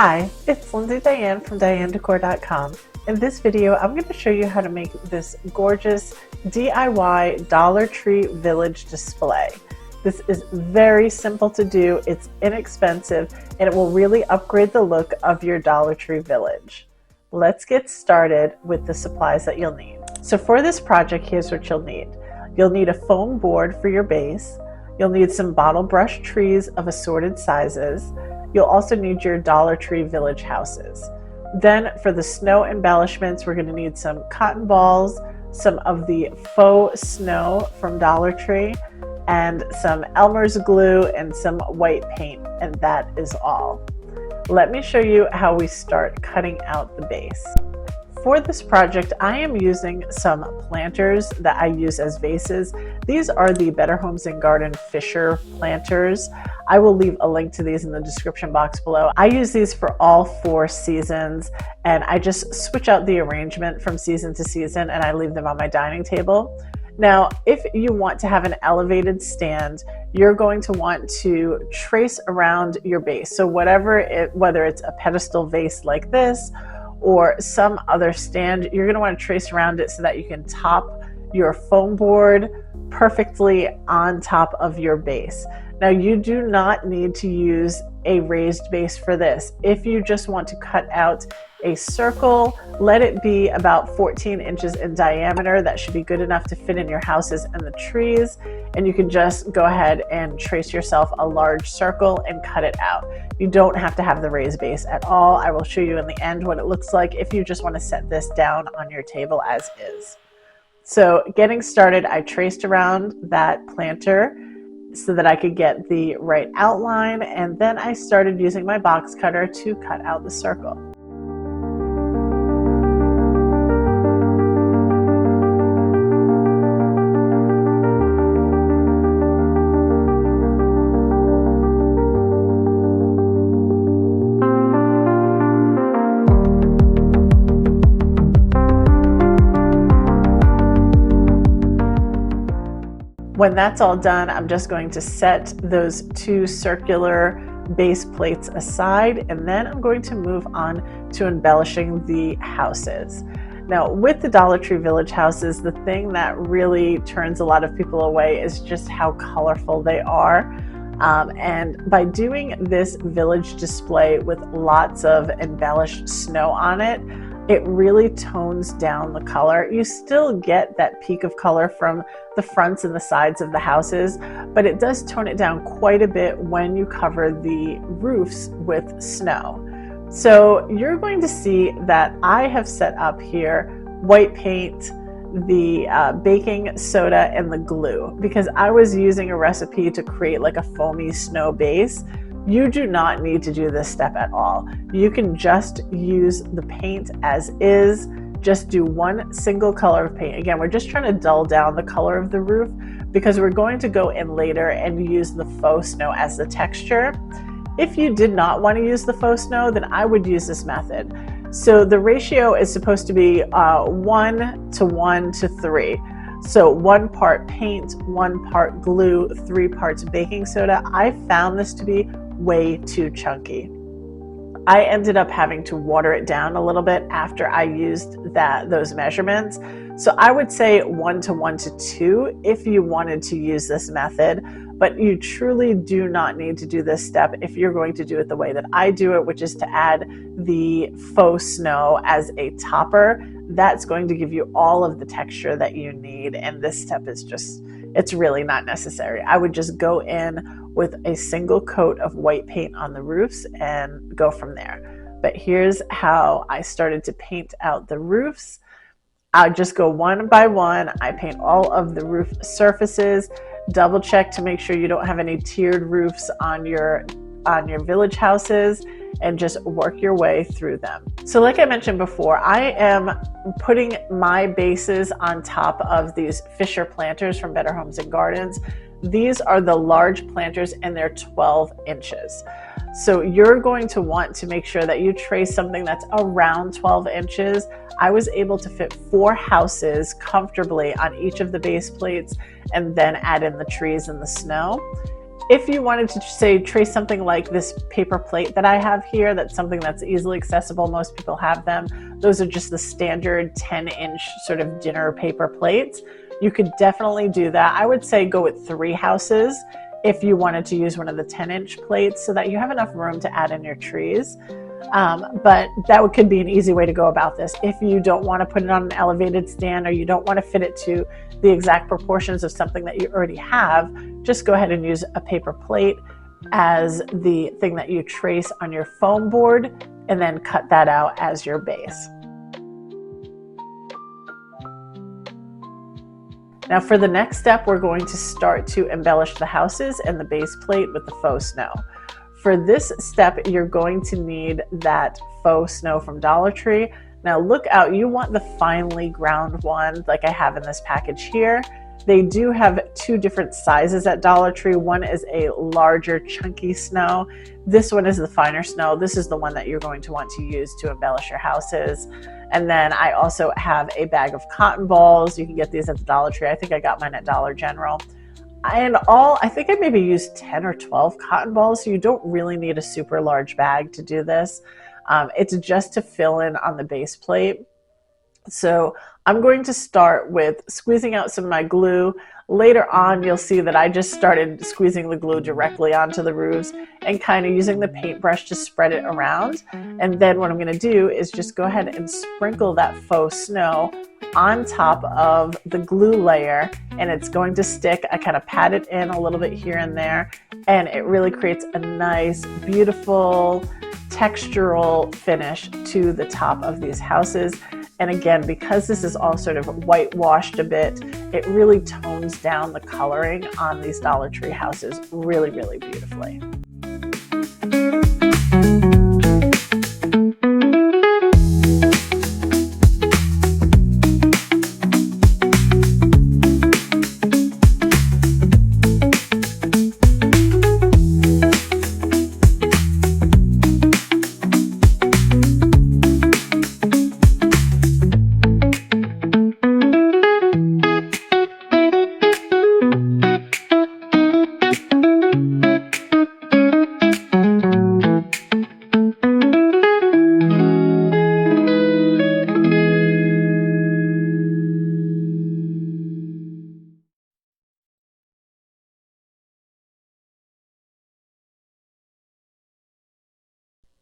Hi, it's Dianne from DianneDecor.com. In this video, I'm going to show you how to make this gorgeous DIY Dollar Tree Village display. This is very simple to do, it's inexpensive, and it will really upgrade the look of your Dollar Tree Village. Let's get started with the supplies that you'll need. So for this project, here's what you'll need. You'll need a foam board for your base. You'll need some bottle brush trees of assorted sizes. You'll also need your Dollar Tree Village houses. Then for the snow embellishments, we're going to need some cotton balls, some of the faux snow from Dollar Tree, and some Elmer's glue and some white paint, and that is all. Let me show you how we start cutting out the base. For this project, I am using some planters that I use as vases. These are the Better Homes and Garden Fisher planters. I will leave a link to these in the description box below. I use these for all 4 seasons, and I just switch out the arrangement from season to season, and I leave them on my dining table. Now, if you want to have an elevated stand, you're going to want to trace around your base. So whether it's a pedestal vase like this, or some other stand, you're going to want to trace around it so that you can top your foam board perfectly on top of your base. Now, you do not need to use a raised base for this. If you just want to cut out a circle, let it be about 14 inches in diameter. That should be good enough to fit in your houses and the trees. And you can just go ahead and trace yourself a large circle and cut it out. You don't have to have the raised base at all. I will show you in the end what it looks like if you just want to set this down on your table as is. So getting started, I traced around that planter so that I could get the right outline, and then I started using my box cutter to cut out the circle. When that's all done, I'm just going to set those 2 circular base plates aside, and then I'm going to move on to embellishing the houses. Now, with the Dollar Tree Village houses, the thing that really turns a lot of people away is just how colorful they are. And by doing this village display with lots of embellished snow on it, it really tones down the color. You still get that peak of color from the fronts and the sides of the houses, but it does tone it down quite a bit when you cover the roofs with snow. So you're going to see that I have set up here white paint, the baking soda, and the glue, because I was using a recipe to create like a foamy snow base. You do not need to do this step at all. You can just use the paint as is. Just do one single color of paint. Again, we're just trying to dull down the color of the roof because we're going to go in later and use the faux snow as the texture. If you did not want to use the faux snow, then I would use this method. So the ratio is supposed to be 1 to 1 to 3. So 1 part paint, 1 part glue, 3 parts baking soda. I found this to be way too chunky. I ended up having to water it down a little bit after I used those measurements. So I would say 1 to 1 to 2 if you wanted to use this method, but you truly do not need to do this step if you're going to do it the way that I do it, which is to add the faux snow as a topper. That's going to give you all of the texture that you need, and this step is just, it's really not necessary. I would just go in with a single coat of white paint on the roofs and go from there. But here's how I started to paint out the roofs. I just go one by one. I paint all of the roof surfaces, double check to make sure you don't have any tiered roofs on your village houses, and just work your way through them. So like I mentioned before, I am putting my bases on top of these Fisher planters from Better Homes and Gardens. These are the large planters and they're 12 inches. So you're going to want to make sure that you trace something that's around 12 inches. I was able to fit 4 houses comfortably on each of the base plates and then add in the trees and the snow. If you wanted to say trace something like this paper plate that I have here, that's something that's easily accessible, most people have them. Those are just the standard 10-inch sort of dinner paper plates. You could definitely do that. I would say go with 3 houses if you wanted to use one of the 10-inch plates so that you have enough room to add in your trees. But that could be an easy way to go about this. If you don't want to put it on an elevated stand, or you don't want to fit it to the exact proportions of something that you already have, just go ahead and use a paper plate as the thing that you trace on your foam board, and then cut that out as your base. Now for the next step, we're going to start to embellish the houses and the base plate with the faux snow. For this step, you're going to need that faux snow from Dollar Tree. Now look out, you want the finely ground one like I have in this package here. They do have 2 different sizes at Dollar Tree. One is a larger chunky snow. This one is the finer snow. This is the one that you're going to want to use to embellish your houses. And then I also have a bag of cotton balls. You can get these at the Dollar Tree. I think I got mine at Dollar General. And I think I maybe used 10 or 12 cotton balls, so you don't really need a super large bag to do this. It's just to fill in on the base plate. So I'm going to start with squeezing out some of my glue. Later on, you'll see that I just started squeezing the glue directly onto the roofs and kind of using the paintbrush to spread it around. And then what I'm going to do is just go ahead and sprinkle that faux snow on top of the glue layer, and it's going to stick. I kind of pat it in a little bit here and there, and it really creates a nice, beautiful, textural finish to the top of these houses. And again, because this is all sort of whitewashed a bit, it really tones down the coloring on these Dollar Tree houses really, really beautifully.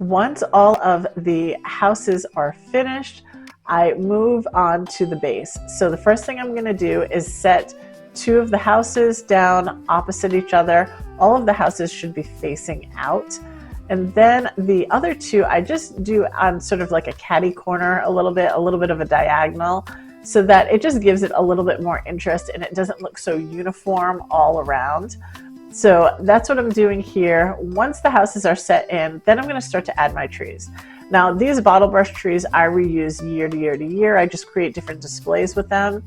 Once all of the houses are finished, I move on to the base. So the first thing I'm going to do is set 2 of the houses down opposite each other. All of the houses should be facing out. And then the other 2, I just do on sort of like a catty corner a little bit of a diagonal, so that it just gives it a little bit more interest and it doesn't look so uniform all around. So that's what I'm doing here. Once the houses are set in, then I'm going to start to add my trees. Now these bottle brush trees I reuse year to year to year. I just create different displays with them.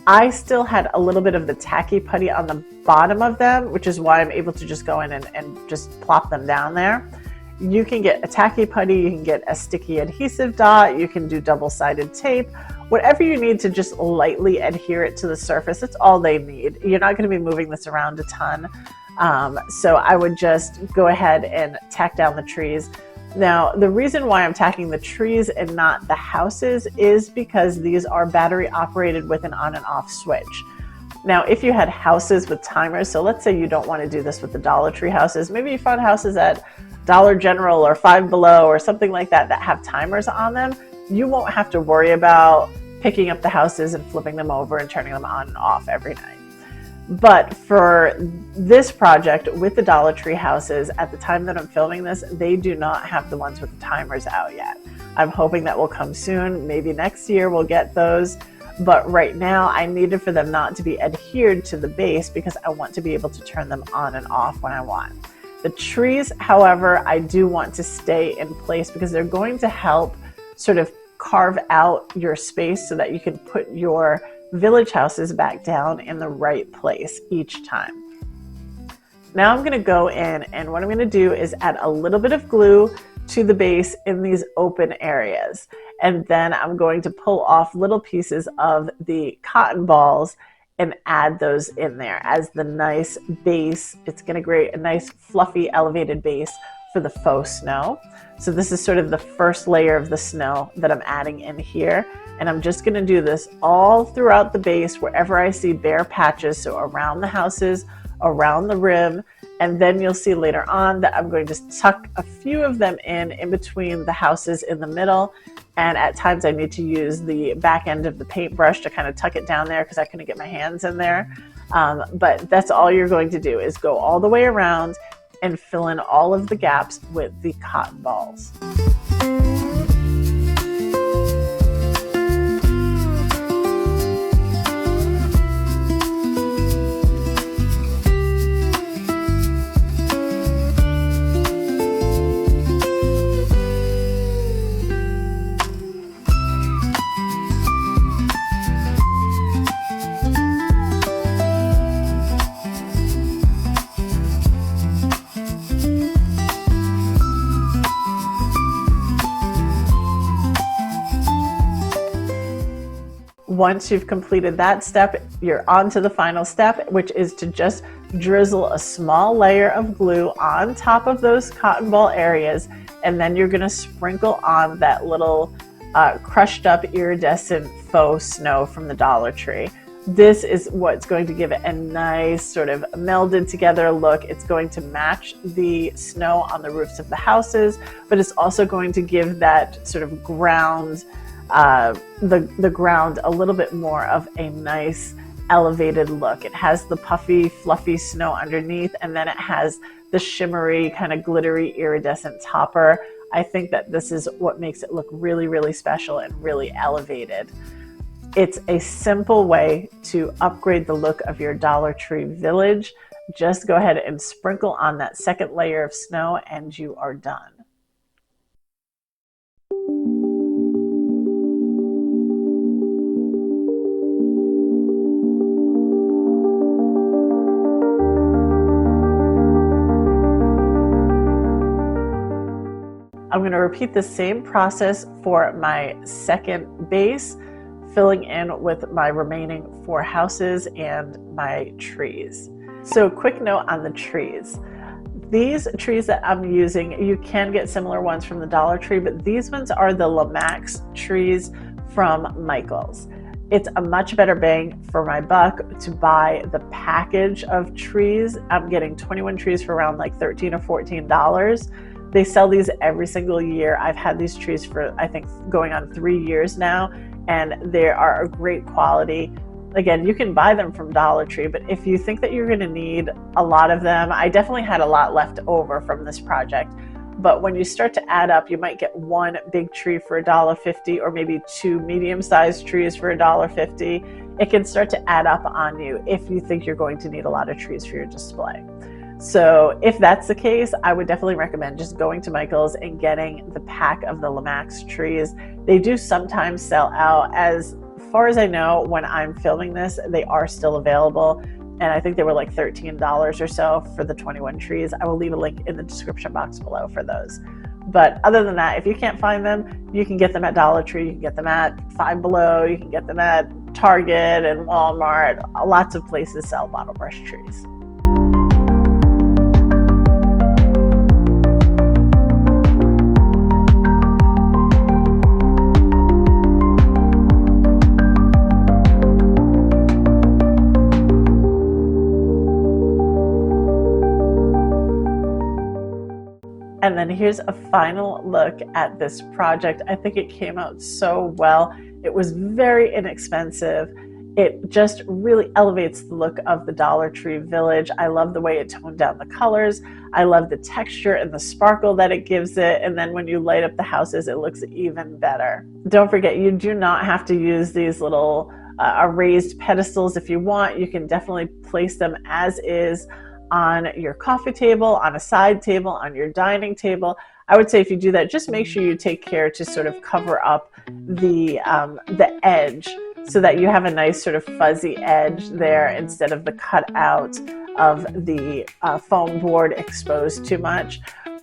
I still had a little bit of the tacky putty on the bottom of them, which is why I'm able to just go in and just plop them down there. You can get a tacky putty, you can get a sticky adhesive dot, you can do double-sided tape, whatever you need to just lightly adhere it to the surface. That's all they need. You're not going to be moving this around a ton. So I would just go ahead and tack down the trees. Now, the reason why I'm tacking the trees and not the houses is because these are battery operated with an on and off switch. Now, if you had houses with timers, so let's say you don't want to do this with the Dollar Tree houses, maybe you found houses at Dollar General or Five Below or something like that that have timers on them, you won't have to worry about picking up the houses and flipping them over and turning them on and off every night. But for this project with the Dollar Tree houses, at the time that I'm filming this, they do not have the ones with the timers out yet. I'm hoping that will come soon. Maybe next year we'll get those. But right now I needed for them not to be adhered to the base because I want to be able to turn them on and off when I want. The trees, however, I do want to stay in place because they're going to help sort of carve out your space so that you can put your village houses back down in the right place each time. Now I'm going to go in, and what I'm going to do is add a little bit of glue to the base in these open areas. And then I'm going to pull off little pieces of the cotton balls and add those in there as the nice base. It's going to create a nice fluffy elevated base for the faux snow. So this is sort of the first layer of the snow that I'm adding in here. And I'm just going to do this all throughout the base wherever I see bare patches. So around the houses, around the rim. And then you'll see later on that I'm going to tuck a few of them in between the houses in the middle. And at times I need to use the back end of the paintbrush to kind of tuck it down there because I couldn't get my hands in there. But that's all you're going to do is go all the way around and fill in all of the gaps with the cotton balls. Once you've completed that step, you're on to the final step, which is to just drizzle a small layer of glue on top of those cotton ball areas, and then you're going to sprinkle on that little crushed up iridescent faux snow from the Dollar Tree. This is what's going to give it a nice sort of melded together look. It's going to match the snow on the roofs of the houses, but it's also going to give that sort of ground the ground a little bit more of a nice elevated look. It has the puffy, fluffy snow underneath, and then it has the shimmery, kind of glittery, iridescent topper. I think that this is what makes it look really, really special and really elevated. It's a simple way to upgrade the look of your Dollar Tree village. Just go ahead and sprinkle on that second layer of snow and you are done. I'm going to repeat the same process for my second base, filling in with my remaining 4 houses and my trees. So quick note on the trees. These trees that I'm using, you can get similar ones from the Dollar Tree, but these ones are the Lamax trees from Michael's. It's a much better bang for my buck to buy the package of trees. I'm getting 21 trees for around like $13 or $14. They sell these every single year. I've had these trees for, I think, going on 3 years now, and they are a great quality. Again, you can buy them from Dollar Tree, but if you think that you're going to need a lot of them, I definitely had a lot left over from this project. But when you start to add up, you might get 1 big tree for $1.50 or maybe 2 medium-sized trees for $1.50. It can start to add up on you if you think you're going to need a lot of trees for your display. So if that's the case, I would definitely recommend just going to Michael's and getting the pack of the Lamax trees. They do sometimes sell out. As far as I know, when I'm filming this, they are still available. And I think they were like $13 or so for the 21 trees. I will leave a link in the description box below for those. But other than that, if you can't find them, you can get them at Dollar Tree, you can get them at Five Below, you can get them at Target and Walmart. Lots of places sell bottle brush trees. And then here's a final look at this project. I think it came out so well. It was very inexpensive. It just really elevates the look of the Dollar Tree village. I love the way it toned down the colors. I love the texture and the sparkle that it gives it. And then when you light up the houses, it looks even better. Don't forget, you do not have to use these little raised pedestals. If you want, you can definitely place them as is on your coffee table, on a side table, on your dining table. I would say if you do that, just make sure you take care to sort of cover up the edge so that you have a nice sort of fuzzy edge there instead of the cutout of the foam board exposed too much.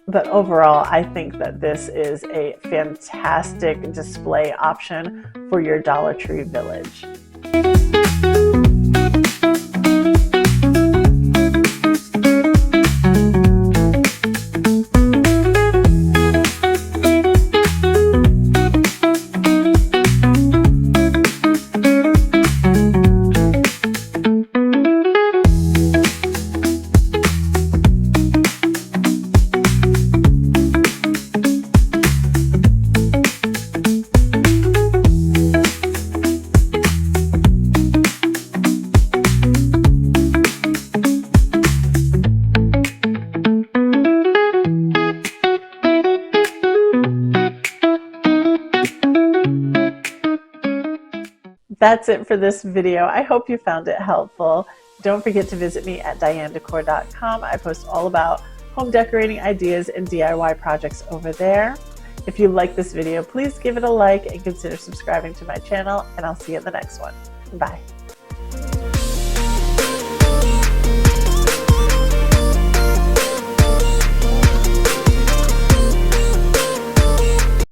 But overall, I think that this is a fantastic display option for your Dollar Tree village. That's it for this video. I hope you found it helpful. Don't forget to visit me at DianneDecor.com. I post all about home decorating ideas and DIY projects over there. If you like this video, please give it a like and consider subscribing to my channel, and I'll see you in the next one. Bye.